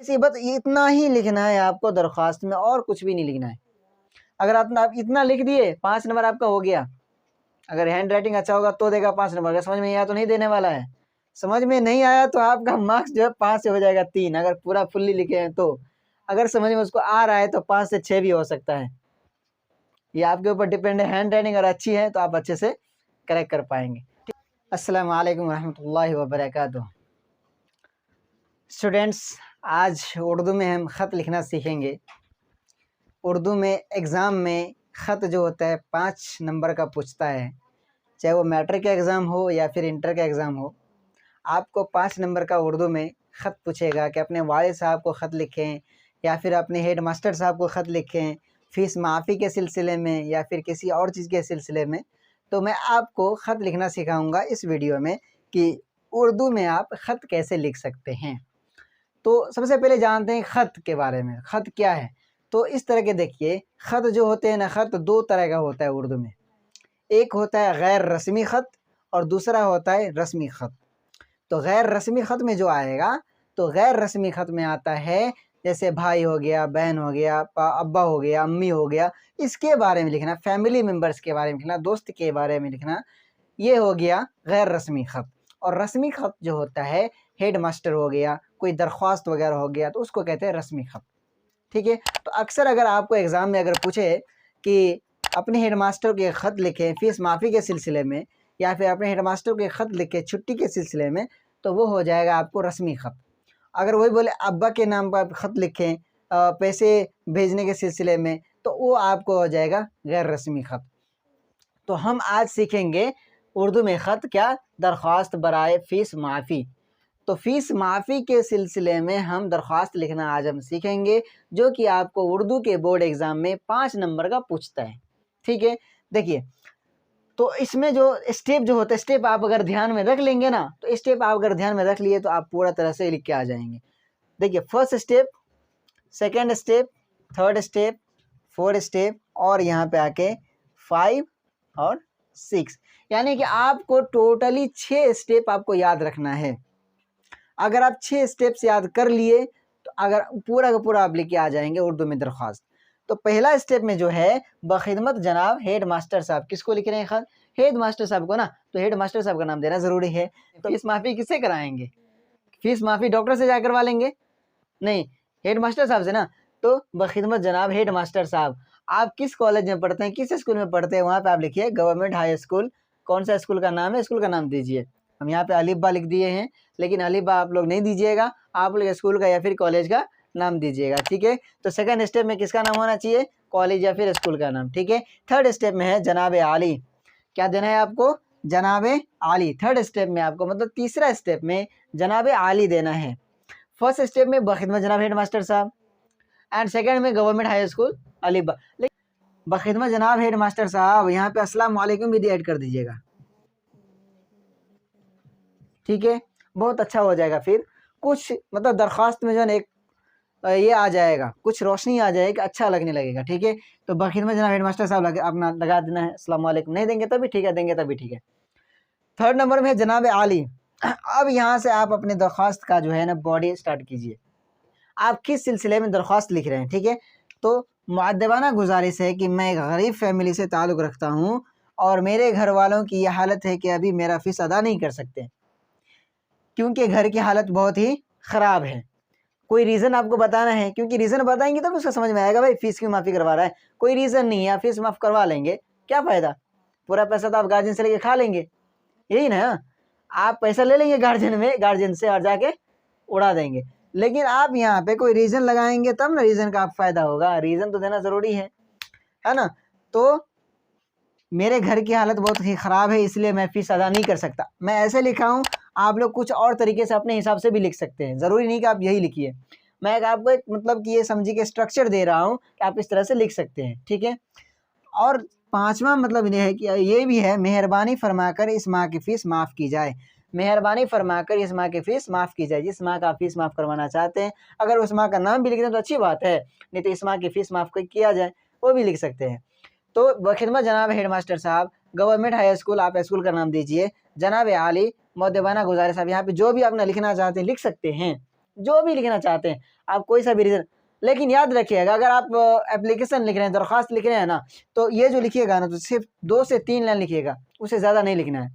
इसी बस इतना ही लिखना है आपको दरख्वास्त में, और कुछ भी नहीं लिखना है। अगर आप इतना लिख दिए 5 नंबर आपका हो गया। अगर हैंड राइटिंग अच्छा होगा तो देगा 5 नंबर, अगर समझ में नहीं आया तो नहीं देने वाला है। समझ में नहीं आया तो आपका मार्क्स जो है 5 से हो जाएगा 3, अगर पूरा फुल्ली लिखे हैं तो। अगर समझ में उसको आ रहा है तो 5 से 6 भी हो सकता है। ये आपके ऊपर डिपेंड है। हैंड राइटिंग अगर अच्छी है तो आप अच्छे से करेक्ट कर पाएंगे। अस्सलाम वालेकुम रहमतुल्लाहि व बरकातुहू। स्टूडेंट्स, आज उर्दू में हम ख़त लिखना सीखेंगे। उर्दू में एग्ज़ाम में ख़त जो होता है 5 नंबर का पूछता है, चाहे वो मैट्रिक का एग्ज़ाम हो या फिर इंटर का एग्ज़ाम हो। आपको 5 नंबर का उर्दू में ख़त पूछेगा कि अपने वालिद साहब को ख़त लिखें या फिर अपने हेड मास्टर साहब को ख़त लिखें, फ़ीस माफ़ी के सिलसिले में या फिर किसी और चीज़ के सिलसिले में। तो मैं आपको ख़त लिखना सिखाऊंगा इस वीडियो में कि उर्दू में आप ख़त कैसे लिख सकते हैं। तो सबसे पहले जानते हैं ख़त के बारे में। ख़त क्या है? तो इस तरह के देखिए, ख़त जो होते हैं ना, ख़त 2 तरह का होता है उर्दू में। एक होता है गैर रस्मी ख़त और दूसरा होता है रस्मी ख़त। तो गैर रस्मी ख़त में जो आएगा, तो गैर रस्मी ख़त में आता है जैसे भाई हो गया, बहन हो गया, अब्बा हो गया, अम्मी हो गया, इसके बारे में लिखना, फैमिली मेम्बर्स के बारे में लिखना, दोस्त के बारे में लिखना, ये हो गया गैर रस्मी ख़त। और रस्मी ख़त जो होता है, हेड मास्टर हो गया, कोई दरख्वास्त वगैरह हो गया, तो उसको कहते हैं रस्मी ख़त। ठीक है। तो अक्सर अगर आपको एग्ज़ाम में अगर पूछे कि अपने हेड मास्टर के ख़त लिखें फ़ीस माफ़ी के सिलसिले में या फिर अपने हेड मास्टर के ख़त लिखें छुट्टी के सिलसिले में, तो वो हो जाएगा आपको रस्मी ख़त। अगर वही बोले अब्बा के नाम पर आप ख़त लिखें पैसे भेजने के सिलसिले में, तो वो आपको हो जाएगा गैर रस्मी ख़त। तो हम आज सीखेंगे उर्दू में ख़त क्या, दरख्वास्त बराए फ़ीस माफ़ी। तो फ़ीस माफ़ी के सिलसिले में हम दरख्वास्त लिखना आज हम सीखेंगे, जो कि आपको उर्दू के बोर्ड एग्ज़ाम में 5 नंबर का पूछता है। ठीक है। देखिए, तो इसमें जो स्टेप जो होता है, स्टेप आप अगर ध्यान में रख लेंगे ना, तो स्टेप आप अगर ध्यान में रख लिए तो आप पूरा तरह से लिख के आ जाएंगे। देखिए, first step, second step, third step, fourth step और यहाँ पे आके 5 और 6, यानी कि आपको टोटली 6 स्टेप आपको याद रखना है। अगर आप 6 स्टेप्स याद कर लिए तो अगर पूरा का पूरा आप लिख के आ जाएंगे उर्दू में दरख्वास्त। तो पहला स्टेप में जो है, बखिदमत जनाब हेड मास्टर साहब, किसको लिख रहे हैं ख़त? हेड मास्टर साहब को ना, तो हेड मास्टर साहब का नाम देना ज़रूरी है। तो फीस माफ़ी किससे कराएंगे? फीस माफ़ी डॉक्टर से जा करवा लेंगे? नहीं, हेड मास्टर साहब से ना। तो बखिदमत जनाब हेड मास्टर साहब, आप किस कॉलेज में पढ़ते हैं, किस स्कूल में पढ़ते हैं, वहाँ पे आप लिखिए गवर्नमेंट हाई स्कूल। कौन सा स्कूल का नाम है, स्कूल का नाम दीजिए। हम यहाँ पे अलिफ बा लिख दिए हैं, लेकिन अलिफ बा आप लोग नहीं दीजिएगा, आप लोग स्कूल का या फिर कॉलेज का नाम दीजिएगा। ठीक है। तो सेकंड स्टेप में किसका नाम होना चाहिए? कॉलेज या फिर स्कूल का नाम। ठीक है। थर्ड स्टेप में है जनाब आली। क्या देना है आपको? जनाब आली। थर्ड स्टेप में आपको, मतलब तीसरा स्टेप में जनाब आली देना है। फर्स्ट स्टेप में बखिदमत जनाब हेड मास्टर साहब एंड सेकंड में गवर्नमेंट हाई स्कूल अलीबा। बखिदमत जनाब हेड मास्टर साहब, यहाँ पे अस्सलाम वालेकुम भी ऐड कर दीजिएगा। ठीक है, बहुत अच्छा हो जाएगा। फिर कुछ मतलब दरख्वास्त में जो है एक ये आ जाएगा, कुछ रोशनी आ जाएगी, अच्छा लगने लगेगा। ठीक है। तो बखिदमत जनाब हेड मास्टर साहब अपना लगा देना है। अस्सलाम वालेकुम नहीं देंगे तभी ठीक है, देंगे तभी ठीक है। थर्ड नंबर में है जनाब आली। अब यहाँ से आप अपने दरख्वास्त का जो है ना बॉडी स्टार्ट कीजिए। आप किस सिलसिले में दरख्वास्त लिख रहे हैं? ठीक है। तो मुअद्दबाना गुजारिश है कि मैं एक गरीब फैमिली से ताल्लुक़ रखता हूँ और मेरे घर वालों की यह हालत है कि अभी मेरा फ़ीस अदा नहीं कर सकते, क्योंकि घर की हालत बहुत ही ख़राब है। कोई रीज़न आपको बताना है, क्योंकि रीज़न बताएंगे तब उसका समझ में आएगा भाई फ़ीस क्यों माफ़ी करवा रहा है। कोई रीज़न नहीं है, आप फ़ीस माफ़ करवा लेंगे, क्या फ़ायदा? पूरा पैसा तो आप गार्जियन से लेके खा लेंगे, यही ना। आप पैसा ले लेंगे गार्जियन से और जाके उड़ा देंगे। लेकिन आप यहाँ पे कोई रीज़न लगाएंगे तब ना रीज़न का आप फ़ायदा होगा। रीज़न तो देना ज़रूरी है ना। तो मेरे घर की हालत बहुत ही ख़राब है, इसलिए मैं फ़ीस अदा नहीं कर सकता। मैं ऐसे लिखा हूँ, आप लोग कुछ और तरीके से अपने हिसाब से भी लिख सकते हैं, ज़रूरी नहीं कि आप यही लिखिए। मैं आपको एक मतलब कि ये समझिए कि स्ट्रक्चर दे रहा हूँ कि आप इस तरह से लिख सकते हैं। ठीक है। और पाँचवा मतलब ये है कि ये भी है, मेहरबानी फरमाकर इस माह की फ़ीस माफ़ की जाए। मेहरबानी फरमाकर इस माह की फ़ीस माफ़ की जाए। जिस माह का फ़ीस माफ़ करवाना चाहते हैं, अगर उस माह का नाम भी लिख दें तो अच्छी बात है, नहीं तो इस माह की फ़ीस माफ़ किया जाए, वो भी लिख सकते हैं। तो बखिदमत जनाब हेड मास्टर साहब, गवर्नमेंट हाई स्कूल, आप स्कूल का नाम दीजिए। जनाब आली, मुअद्दबाना गुज़ारिश, साहब यहाँ पे जो भी आपने लिखना चाहते हैं लिख सकते हैं। जो भी लिखना चाहते हैं आप, कोई सा भी रीज़न। लेकिन याद रखिएगा, अगर आप एप्लीकेशन लिख रहे हैं, दरख्वास्त लिख रहे हैं ना, तो ये जो लिखिएगा ना, तो सिर्फ 2 से 3 लाइन लिखिएगा, उससे ज़्यादा नहीं लिखना है।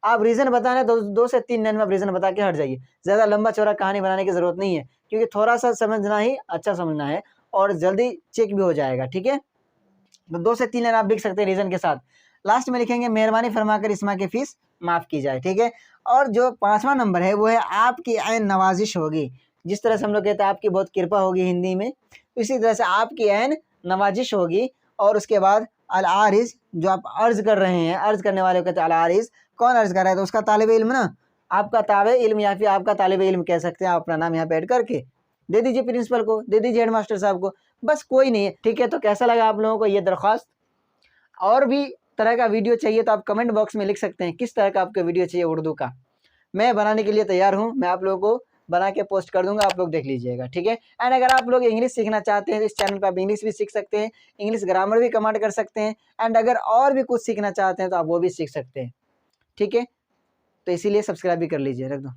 आप रीज़न बताना है तो 2 से 3 लाइन में आप रीज़न बता के हट जाइए। ज़्यादा लंबा चौड़ा कहानी बनाने की ज़रूरत नहीं है, क्योंकि थोड़ा-सा समझना ही अच्छा समझना है और जल्दी चेक भी हो जाएगा, ठीक है? तो 2 से 3 लाइन आप लिख सकते हैं रीज़न के साथ। लास्ट में लिखेंगे मेहरबानी फरमाकर इस्मा की फ़ीस माफ़ की जाए, ठीक है? और जो 5वां नंबर है वो है आपकी ऐन नवाज़िश होगी। जिस तरह से हम लोग कहते हैं आपकी बहुत कृपा होगी हिंदी में, इसी तरह से आपकी ऐन नवाज़िश होगी। और उसके बाद अल-आरिज़, जो आप अर्ज़ कर रहे हैं, अर्ज़ करने वाले को कहते हैं अल-आरिज़। कौन अर्ज़ कर रहा है? तो उसका तालिब इल्म ना, आपका तालिब-ए-इल्म या फिर आपका तालिब-ए-इल्म कह सकते हैं। आप अपना नाम यहाँ पे ऐड करके दे दीजिए प्रिंसिपल को, दे दीजिए हेडमास्टर साहब को, बस कोई नहीं है, ठीक है? तो कैसा लगा आप लोगों को ये दरख्वास्त? और भी तरह का वीडियो चाहिए तो आप कमेंट बॉक्स में लिख सकते हैं किस तरह का आपको वीडियो चाहिए उर्दू का। मैं बनाने के लिए तैयार हूँ, मैं आप लोगों को बना के पोस्ट कर दूंगा, आप लोग देख लीजिएगा, ठीक है? एंड अगर आप लोग इंग्लिश सीखना चाहते हैं तो इस चैनल पर आप इंग्लिश भी सीख सकते हैं, इंग्लिश ग्रामर भी कमांड कर सकते हैं। एंड अगर और भी कुछ सीखना चाहते हैं तो आप वो भी सीख सकते हैं, ठीक है? तो इसीलिए सब्सक्राइब भी कर लीजिए, रख दो।